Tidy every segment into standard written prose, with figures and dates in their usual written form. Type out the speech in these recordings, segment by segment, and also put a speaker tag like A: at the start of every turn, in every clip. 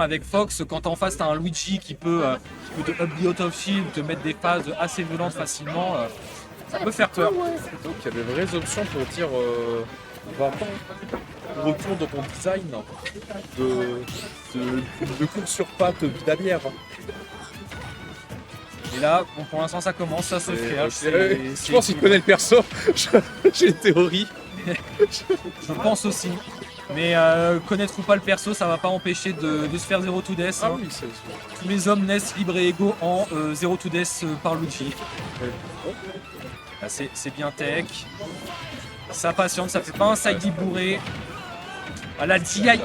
A: avec Fox, quand en face t'as un Luigi qui peut te up the out of shield, te mettre des phases assez violentes facilement, ça peut faire peur.
B: Donc il y a des vraies options pour dire va-t'en, retourne dans ton design de course sur pattes bidalière.
A: Et là, bon, pour l'instant ça commence, ça se fait.
B: Je pense qu'il connaît le perso, j'ai une théorie.
A: Je pense aussi. Mais connaître ou pas le perso, ça va pas empêcher de se faire 0 to death.
B: Ah
A: hein.
B: oui, c'est...
A: Tous les hommes naissent libres et égaux en 0 to death par Luigi. Là, c'est bien tech. Ça patiente, ça fait pas un side bourré. Ah, la DI-in,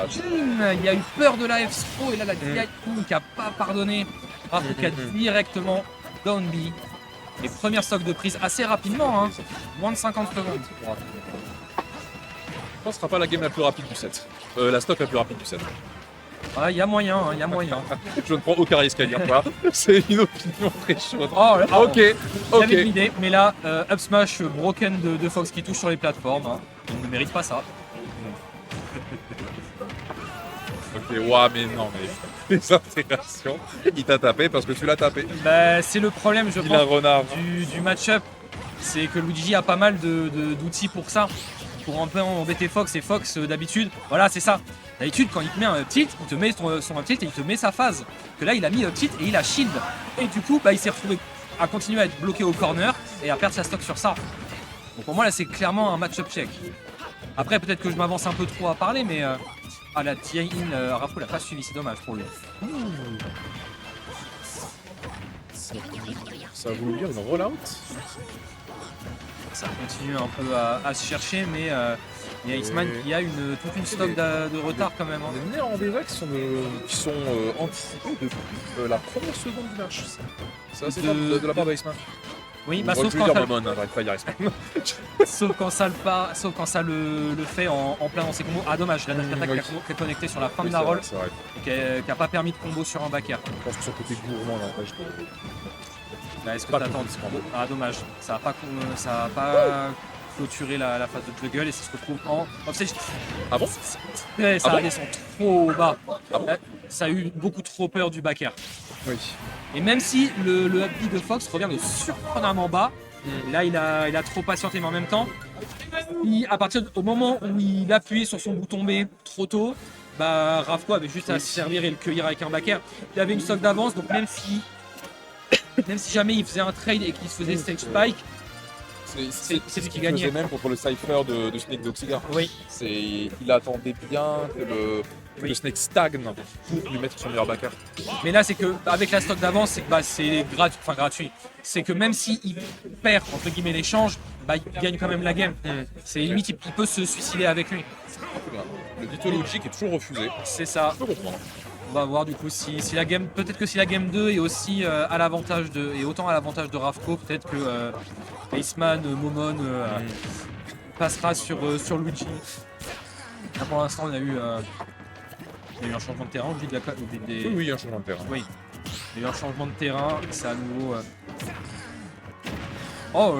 A: il y a eu peur de la F-Pro et là la DI-in qui a pas pardonné. Rafu qui a directement down B. Les premières stocks de prise assez rapidement, hein. Moins de 50 secondes.
B: Je pense que ce sera pas la game la plus rapide du set. La stock la plus rapide du set.
A: Ah, il y a moyen, il y a moyen.
B: Je ne prends aucun risque à dire quoi. C'est une opinion très chaude.
A: Oh, là,
B: Ok,
A: J'avais
B: ok.
A: l'idée, mais là, up smash broken de Fox qui touche sur les plateformes. Hein. Il ne mérite pas ça.
B: Ok, ouah, mais non, mais les intégrations, il t'a tapé parce que tu l'as tapé.
A: Bah, c'est le problème, je
B: Il a un
A: pense,
B: renard.
A: du match-up. C'est que Luigi a pas mal d'outils pour ça. Pour un peu embêter Fox. Et Fox, d'habitude, voilà, c'est ça. D'habitude, quand il te met un tilt, il te met son tilt et il te met sa phase. Que là, il a mis tilt et il a shield. Et du coup, bah, il s'est retrouvé à continuer à être bloqué au corner et à perdre sa stock sur ça. Donc pour moi, là, c'est clairement un match-up check. Après, peut-être que je m'avance un peu trop à parler, mais la DI-in, Rafu l'a pas suivi, c'est dommage pour lui.
B: Ça a voulu dire une rollout.
A: Ça continue un peu à se chercher, mais il y a X-Man qui a toute une stock de retard quand même. Hein.
B: Les nerfs en déjà qui sont anticipés depuis la première seconde du match. C'est assez fort de la part d'Iceman.
A: Oui, bah,
B: Sauf quand Momon, j'arrive pas à dire Iceman.
A: sauf quand ça le fait en plein dans ses combos. Ah dommage, la dash attack
B: oui.
A: qui est connectée sur la fin de
B: Oui,
A: la roll,
B: c'est vrai.
A: qui a pas permis de combo sur un back air.
B: Je pense que son côté gourmand n'empêche pas.
A: Là, est-ce que
B: Pas
A: t'attends
B: compris ce combo.
A: Ah dommage, ça a pas clôturé la phase de juggle et ça se retrouve en offstage.
B: Ah bon?
A: Ouais, ça
B: Ah bon
A: descend trop bas.
B: Ah bon?
A: Là, ça a eu beaucoup trop peur du back air.
B: Oui.
A: Et même si le up B de Fox revient de surprenamment bas, là il a trop patienté, mais en même temps, au moment où il appuyait sur son bouton B trop tôt, bah Ravko avait juste à se servir et le cueillir avec un back air. Il avait une stock d'avance, donc même si jamais il faisait un trade et qu'il se faisait stage spike, c'est lui qui gagnait.
B: Même contre le Cypher de Snake Doxiga.
A: Oui.
B: Il attendait bien que le Snake stagne pour lui mettre son meilleur backer.
A: Mais là, c'est que avec la stock d'avance, c'est que c'est gratuit. C'est que même s'il perd entre guillemets l'échange, bah, il gagne quand même la game. C'est limite, il peut se suicider avec lui.
B: Le Ditto logique est toujours refusé.
A: C'est ça.
B: Je peux comprendre.
A: On va voir du coup si la game, peut-être que si la game 2 est aussi à l'avantage autant à l'avantage de Ravko, peut-être que Iceman, Momon passera sur Luigi. Là, pour l'instant, il y a eu un changement de terrain. Au des...
B: Oui, un changement de terrain.
A: Oui, il y a eu un changement de terrain. C'est à nouveau. Oh,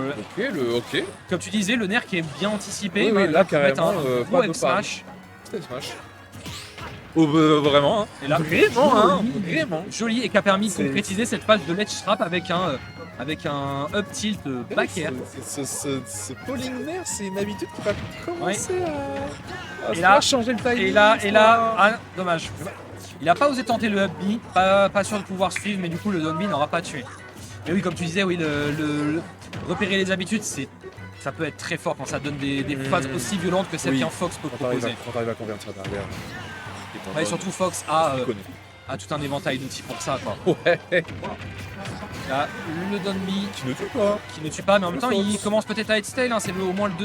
B: Ok.
A: comme tu disais, le nerf qui est bien anticipé.
B: Oui, là, carrément,
A: un
B: pas
A: gros
B: de
A: F smash.
B: C'était Smash. Oh, vraiment, hein.
A: Et là,
B: Vraiment, hein.
A: joli,
B: Vraiment.
A: joli et qui a permis de
B: C'est-
A: concrétiser cette phase de ledge trap avec un up tilt back air.
B: Ce polling nerf, c'est une habitude qui va commencer à
A: Et là,
B: changer le timing.
A: Et là, ah, dommage. Il a pas osé tenter le up B, pas sûr de pouvoir suivre, mais du coup le down B n'aura pas tué. Mais oui, comme tu disais, oui, repérer les habitudes, ça peut être très fort quand ça donne des phases aussi violentes que celles
B: Oui.
A: qu'un Fox peut
B: Quand
A: proposer.
B: t'arrives à convertir derrière.
A: Ouais, surtout Fox a tout un éventail d'outils pour ça, quoi.
B: Ouais.
A: Là, le down B
B: Tu ne tues pas.
A: qui ne tue pas, mais en même temps,
B: Fox.
A: il commence peut-être à être stale. Hein, c'est au moins le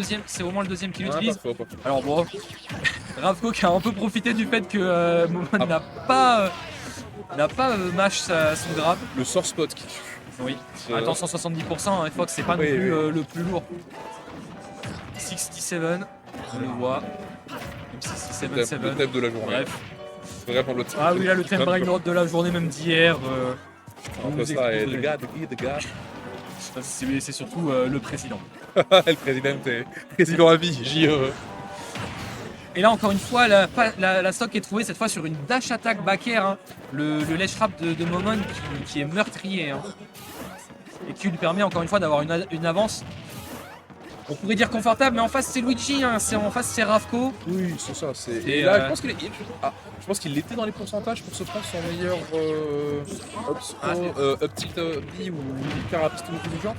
A: deuxième qu'il utilise.
B: Pas faux.
A: Alors bon, Ravko qui a un peu profité du fait que Momon n'a pas mash son grab.
B: Le sore spot qui tue.
A: Oui.
B: C'est-
A: Attends, 170%, hein, Fox c'est pas non
B: Oui,
A: plus
B: oui.
A: le plus lourd. 67, on le voit.
B: Le
A: 67.
B: thème de la journée.
A: Bref.
B: C'est vraiment le thème.
A: Ah oui, là le thème brain rot de la journée, même d'hier.
B: Un peu ça, et le gars.
A: C'est surtout le président.
B: Le président à vie, JE.
A: Et là encore une fois, la stock est trouvée cette fois sur une dash attack back air, hein. Le ledge trap de Momon qui est meurtrier, hein. Et qui lui permet encore une fois d'avoir une avance. On pourrait dire confortable, mais en face c'est Luigi, hein. En face c'est Ravko.
B: Oui, c'est ça.
A: Et
B: Et là, je pense qu'il était dans les pourcentages pour se prendre son meilleur up tilt B ou carapiste ou du genre.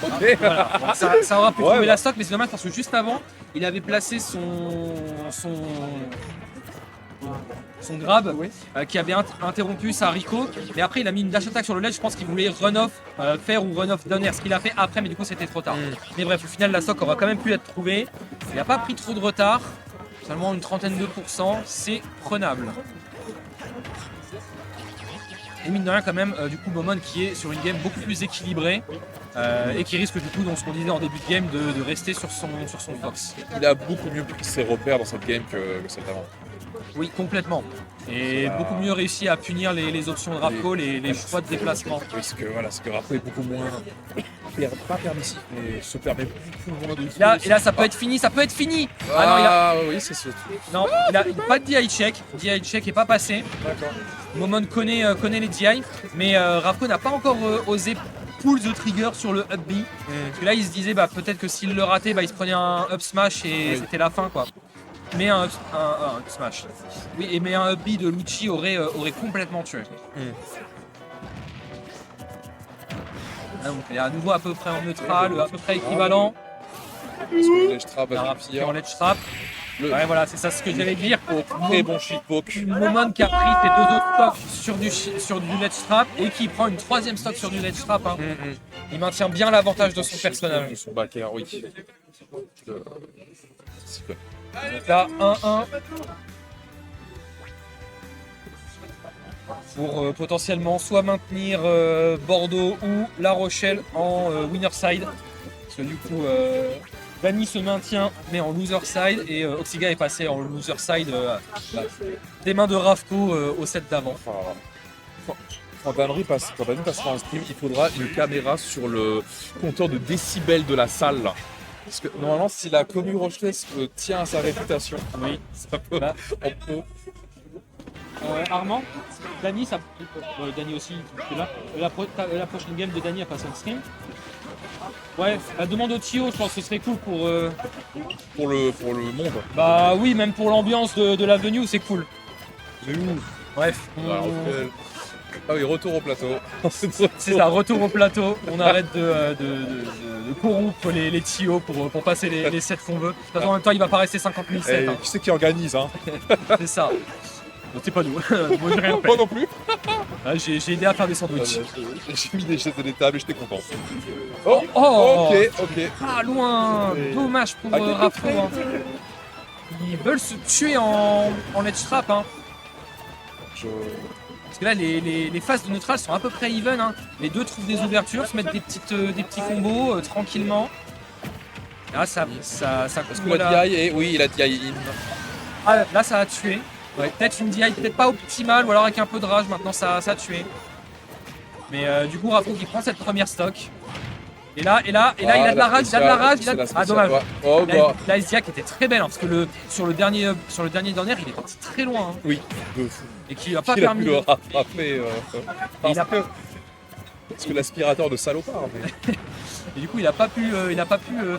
B: Ok.
A: Voilà. Bon, ça aura pu
B: Ouais,
A: trouver
B: bah.
A: la stock, mais c'est dommage parce que juste avant, il avait placé son grab qui avait interrompu sa Rico, mais après il a mis une dash attack sur le ledge. Je pense qu'il voulait run off faire ou run off down air, ce qu'il a fait après, mais du coup c'était trop tard. Mais bref, au final la stock aura quand même pu être trouvée. Il n'a pas pris trop de retard, seulement une trentaine de pourcents, c'est prenable. Et mine de rien quand même, du coup Momon qui est sur une game beaucoup plus équilibrée et qui risque du coup, dans ce qu'on disait en début de game, de rester sur son Fox.
B: Il a beaucoup mieux pris ses repères dans cette game que celle d'avant.
A: Oui, complètement. Et beaucoup mieux réussi à punir les options de Ravko, les choix de déplacement.
B: Parce que voilà, ce que Rappo est beaucoup moins pas permissif, mais se permet beaucoup moins de.
A: Et là ça peut être fini, ça peut être fini. Ah non,
B: oui, c'est ce truc.
A: non, il a pas de DI check. DI check est pas passé.
B: D'accord.
A: Momon connaît les DI, mais Ravko n'a pas encore osé pull the trigger sur le up B. Parce que là il se disait peut-être que s'il le ratait, il se prenait un up smash et c'était la fin quoi. Mais un up smash. Oui, mais un up B de Lucci aurait complètement tué. Ah, donc il est à nouveau à peu près en neutral, à peu près équivalent.
B: Parce que le ledge trap
A: Il a
B: va
A: rapide en ledge trap.
B: Le-
A: Ouais, voilà, c'est ça ce que j'allais dire.
B: Très bon shit poke.
A: Momon qui a pris ses deux autres stocks sur du ledge trap et qui prend une troisième stock sur du ledge trap, hein. Il maintient bien l'avantage de son personnage.
B: Son backer, oui.
A: Donc là, 1-1. Pour potentiellement soit maintenir Bordeaux ou La Rochelle en winner side. Parce que du coup, Dany se maintient mais en loser side et Oxiga est passé en loser side des mains de Ravko au set d'avant.
B: Quand Dany passera en stream, il faudra une caméra sur le compteur de décibels de la salle. Là. Parce que normalement, si la commu rochelaise tient à sa réputation,
A: Oui.
B: ça peut,
A: Là.
B: on peut.
A: Armand, Dany, Dany aussi, tu es là. La prochaine game de Dany a passé en stream. Ouais, la demande au Tio, je pense que ce serait cool pour.
B: Pour le monde.
A: Bah oui, même pour l'ambiance de la venue, c'est cool.
B: C'est où
A: Bref,
B: Alors, ah oui, retour au plateau.
A: c'est ça, retour au plateau. On arrête de corrompre les Tio pour passer les sets qu'on veut. De toute façon, en même temps, il va pas rester 50 000 sets. Hein.
B: Qui c'est qui organise hein
A: C'est ça. Donc c'est pas nous. Moi j'ai rien fait.
B: Moi non plus.
A: Ah, j'ai aidé à faire des sandwichs.
B: J'ai mis des chaises de l'étable et j'étais content.
A: Oh,
B: Ok.
A: pas loin. Dommage pour
B: quelques
A: Ravko.
B: frames.
A: Hein. Ils veulent se tuer en ledge trap. Hein. Parce que là, les phases de neutral sont à peu près even. Hein. Les deux trouvent des ouvertures, se mettent des petits combos tranquillement. Là, ça
B: Parce que la DI, oui, la DI in.
A: Ah, là, ça a tué. Ouais. Peut-être une DI, peut-être pas optimale, ou alors avec un peu de rage, maintenant ça a tué. Mais du coup, Ravko qui prend cette première stock. Et là, il a de la rage, Ah, dommage.
B: Oh, bah.
A: La SDA qui était très belle, hein, parce que sur le dernier down air, il est parti très loin. Hein,
B: Oui, de fou.
A: et qui a pas
B: Il a
A: permis.
B: pu le rattraper.
A: Il a peur.
B: Parce que l'aspirateur de salopard. Mais...
A: Et du coup, il a pas pu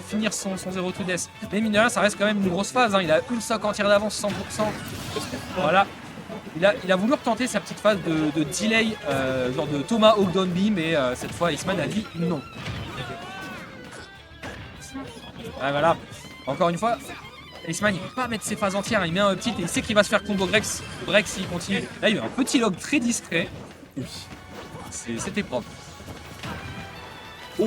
A: finir son 0-2 death. Mais mine de rien, ça reste quand même une grosse phase. Hein. Il a une stock entière d'avance, 100%. Voilà. Il a voulu retenter sa petite phase de delay, genre de Thomas Hawk down B, mais cette fois, Iceman a dit non. Ah, voilà. Encore une fois, Iceman, il peut pas mettre ses phases entières. Il met un petit et il sait qu'il va se faire combo break s'il continue. Là, il y a un petit log très discret.
B: Oui.
A: C'était propre.
B: Ouh.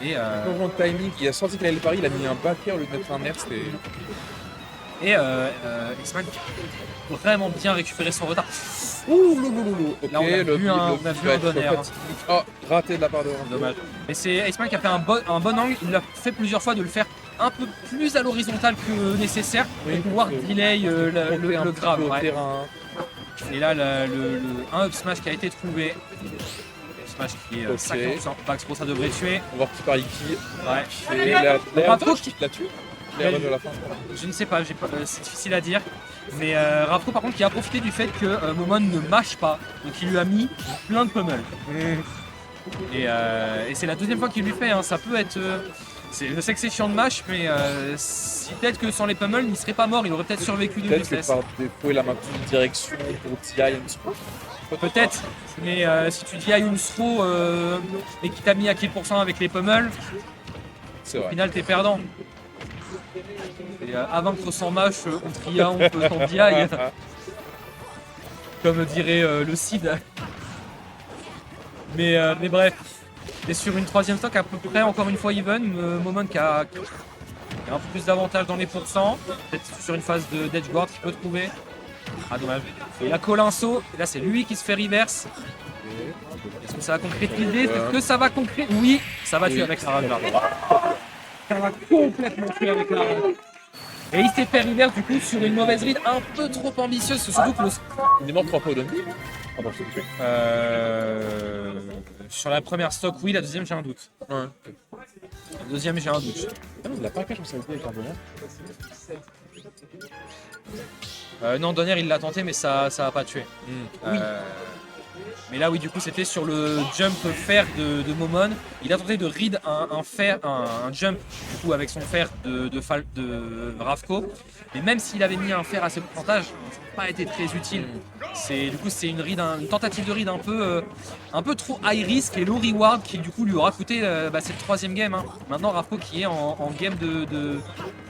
A: Et
B: Changement de timing, il a senti qu'il allait le pari, il a mis un backer au lieu de mettre un air, c'était...
A: Iceman a vraiment bien récupéré son retard.
B: Ouh, loulou. Ok,
A: Là, on a vu un bon air.
B: Oh, raté de la part de
A: Dommage. Mais c'est Iceman qui a fait un bon angle. Il l'a fait plusieurs fois de le faire un peu plus à l'horizontale que nécessaire pour pouvoir delay le grab. Ouais. Et là, un up smash qui a été trouvé. Smash qui est 50%. Max Pro, ça devrait tuer.
B: On va voir qui parie qui.
A: Ouais.
B: Et la
A: Ravko
B: qui la tue. les runs de la fin.
A: Je ne sais pas, c'est difficile à dire. Mais Ravko par contre qui a profité du fait que Momon ne mâche pas. Donc il lui a mis plein de pummels. Et c'est la deuxième fois qu'il lui fait, hein. Ça peut être... je sais que c'est chiant de mâche, mais si peut-être que sans les pummels, il serait pas mort, il aurait peut-être survécu de
B: Peut-être que
A: justesse.
B: par défaut, il a maintenu une direction pour TI un petit peu.
A: Peut-être, mais si tu dis à Yunsro et qu'il t'a mis à kill % avec les pummels,
B: C'est
A: au
B: vrai.
A: final t'es perdant. Et à vaincre sans mâche, on tria, on peut sans DI, comme dirait le Cid. Mais bref, et sur une troisième stock à peu près encore une fois even, Momon qui a un peu plus d'avantage dans les pourcents, peut-être sur une phase d'edgeguard qu'il peut trouver. Ah dommage. Et là Colinso, et là c'est lui qui se fait reverse. Est-ce que ça va concrétiser? Est-ce que ça va concrétiser? Oui, ça va tuer avec la rage là. Ça va complètement tuer avec la rage. Et il s'est fait reverse du coup sur une mauvaise read un peu trop ambitieuse, surtout que
B: Il est mort 3 fois au Dundee. Pardon, je t'ai tué.
A: sur la première stock oui, la deuxième j'ai un doute.
B: Ouais.
A: La deuxième j'ai un doute.
B: Ah non, il a pas caché, je savais pas avec un bonheur.
A: Non, Donner il l'a tenté mais ça a pas tué. Mais là oui du coup c'était sur le jump fer de Momon. Il a tenté de read un jump du coup avec son fer de Ravko. Mais même s'il avait mis un fer à ce pourcentage, ça n'a pas été très utile. Du coup c'est une tentative de read un peu trop high risk et low reward qui du coup lui aura coûté cette troisième game. Hein. Maintenant Ravko qui est en game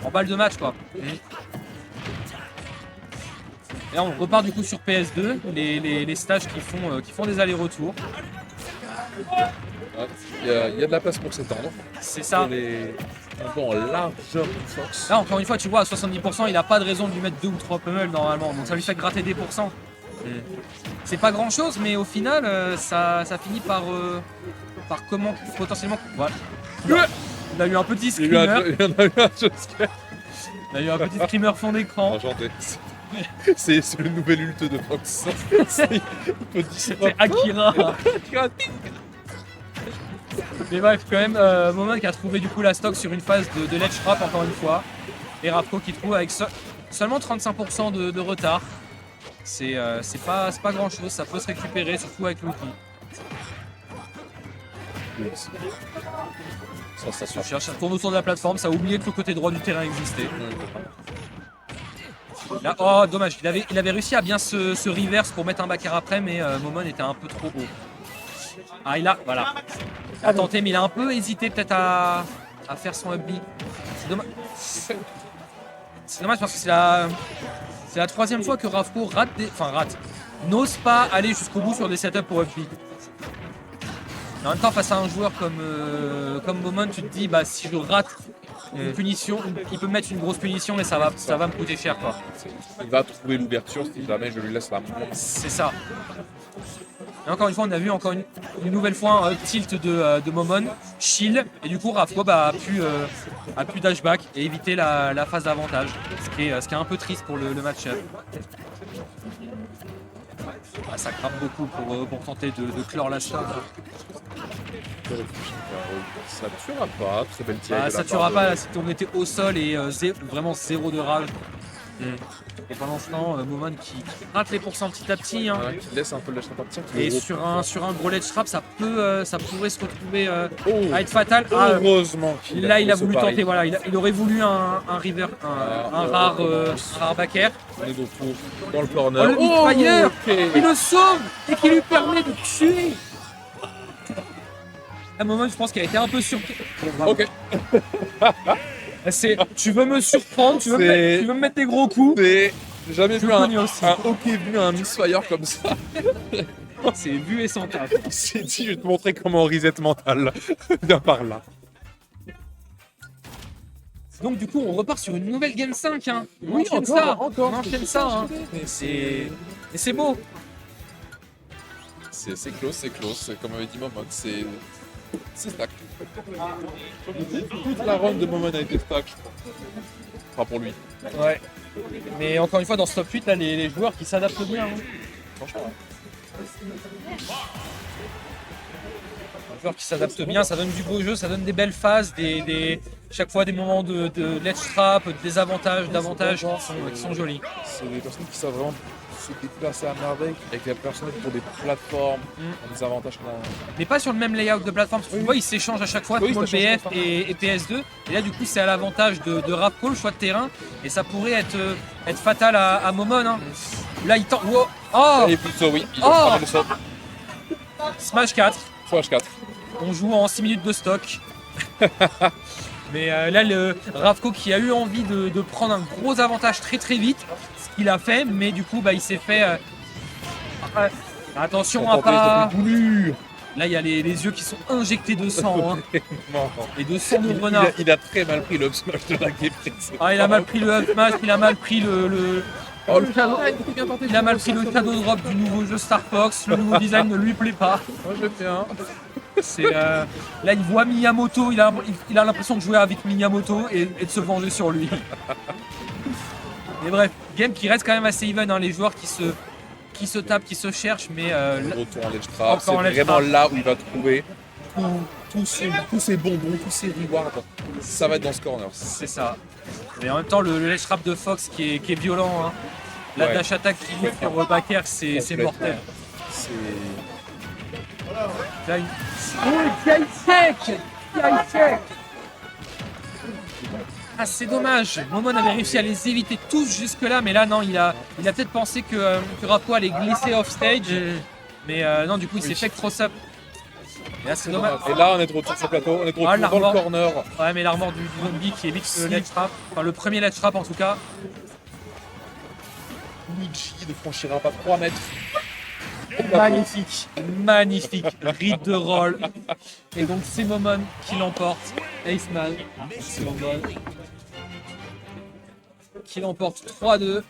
A: en balle de match quoi. Et là, on repart du coup sur PS2, les stages qui font des allers-retours.
B: Ouais, il y a de la place pour s'étendre.
A: C'est ça.
B: Bon, largeur pour Fox.
A: Là, encore une fois, tu vois, à 70%, il n'a pas de raison de lui mettre 2 ou 3 pummels normalement. Donc ça lui fait gratter des pourcents. C'est pas grand-chose, mais au final, ça finit par comment potentiellement... Voilà. Il a eu un petit
B: Il y a
A: screamer.
B: eu un jumpscare.
A: Il a eu un petit screamer fond d'écran.
B: Enchanté. C'est le nouvel ult de Fox. Il peut
A: C'était Akira. Mais bref, quand même, Momon qui a trouvé du coup la stock sur une phase de ledge trap encore une fois. Et Ravko qui trouve avec seulement 35% de retard. C'est pas grand chose, ça peut se récupérer, surtout avec l'outil. Ça se cherche, ça tourne autour de la plateforme, ça a oublié que le côté droit du terrain existait. Là, oh dommage, il avait réussi à bien se reverse pour mettre un backer après, mais Momon était un peu trop haut. Ah il a, voilà. Il a tenté, mais il a un peu hésité peut-être à faire son up B. C'est dommage. C'est dommage parce que c'est la troisième fois que Ravko n'ose pas aller jusqu'au bout sur des setups pour up B. En même temps, face à un joueur comme Momon, tu te dis, bah si je rate une punition, il peut me mettre une grosse punition et ça va me coûter cher quoi.
B: Il va trouver l'ouverture si jamais je lui laisse la main.
A: C'est ça. Et encore une fois, on a vu encore une nouvelle fois un tilt de Momon, chill, et du coup Ravko a pu dashback et éviter la phase d'avantage, ce qui est un peu triste pour le match-up. Ah, ça crape beaucoup pour tenter de clore la stock.
B: Ça tuera pas, très belle tirée.
A: Ça tuera pas si on était au sol et vraiment zéro de rage. Et pendant ce temps, Momon qui rate les pourcents petit à petit. Hein.
B: Qui laisse un peu le trap partir.
A: Et sur un gros ledge trap, ça pourrait se retrouver à être fatal.
B: Heureusement qu'il
A: là, il a voulu tenter. Voilà, il aurait voulu un river, un rare backer.
B: On est dans le corner.
A: Oh, le Bitfire qui le sauve et qui lui permet de tuer. À un moment, je pense qu'il a été un peu surpris.
B: Ok.
A: Tu veux me surprendre, tu veux me mettre des gros coups.
B: J'ai jamais vu un hockey vu un misfire comme ça.
A: C'est vu et sans taf.
B: Il s'est dit, je vais te montrer comment on reset mental. Viens par là.
A: Donc du coup, on repart sur une nouvelle Game 5. Hein.
B: Oui, encore.
A: On enchaîne ça. Hein. Et c'est beau.
B: C'est close. Comme avait dit Momon, c'est stack. Toute la run de Momon a été stack. Enfin pour lui.
A: Ouais. Mais encore une fois, dans ce top 8, là, les joueurs qui s'adaptent bien. Hein.
B: Franchement.
A: Un joueur qui s'adapte bien, ça donne du beau jeu, ça donne des belles phases, chaque fois des moments de ledge trap, des avantages, d'avantages qui sont jolis.
B: C'est des personnes qui savent vraiment se déplacer à merveille avec la personne pour des plateformes, des avantages qu'on a.
A: Mais pas sur le même layout de plateforme, parce que tu vois, ils s'échangent à chaque fois,
B: Oui,
A: small
B: ça change
A: BF et PS2. Et là, du coup, c'est à l'avantage de Rapco, le choix de terrain, et ça pourrait être fatal à Momon. Hein. Là, il tente. Wow. Oh,
B: Et plutôt, oui, il
A: Oh
B: a pas le saut.
A: Smash 4.
B: Flash 4.
A: On joue en 6 minutes de stock. Mais là, le Ravko qui a eu envie de prendre un gros avantage très très vite, ce qu'il a fait, mais du coup, bah, il s'est fait. Attention à pas. Là, il y a les yeux qui sont injectés de sang. Hein. Et de sang de renard.
B: Il a très mal pris le up smash de la game précédente.
A: Ah, il a mal pris le up smash, il a mal pris le
B: Oh, le
A: shadow, il a mal pris le shadow drop du nouveau jeu Star Fox. Le nouveau design ne lui plaît pas.
B: Moi je fais un.
A: C'est là, il voit Miyamoto, il a l'impression de jouer avec Miyamoto et de se venger sur lui. Mais bref, game qui reste quand même assez even, hein, les joueurs qui se tapent, qui se cherchent, mais
B: Retour en ledge trap, c'est
A: Encore en ledge
B: vraiment
A: trap.
B: là où il va trouver tous ses bonbons, tous ses rewards. Ça va être dans ce corner.
A: c'est ça. Mais en même temps, le ledge trap de Fox qui est violent, hein. La
B: Ouais.
A: dash attack qui lit sur Baker, c'est
B: Complètement.
A: mortel.
B: C'est.
A: Là, Ah, c'est dommage. Momon avait réussi à les éviter tous jusque-là, mais là, non, il a peut-être pensé que Rappo allait glisser off stage. Mais non, du coup, il s'est fait cross up. Et là, c'est dommage.
B: Et là, on est de retour sur le plateau, on est de retour
A: Ah,
B: dans
A: l'armor.
B: le corner.
A: Ouais, mais l'armor du zombie qui évite le ledge trap. Enfin, le premier ledge trap en tout cas.
B: Luigi ne franchira pas 3 mètres.
A: Magnifique, magnifique, read de roll. Et donc c'est Momon qui l'emporte. Aceman, c'est Momon qui l'emporte 3-2.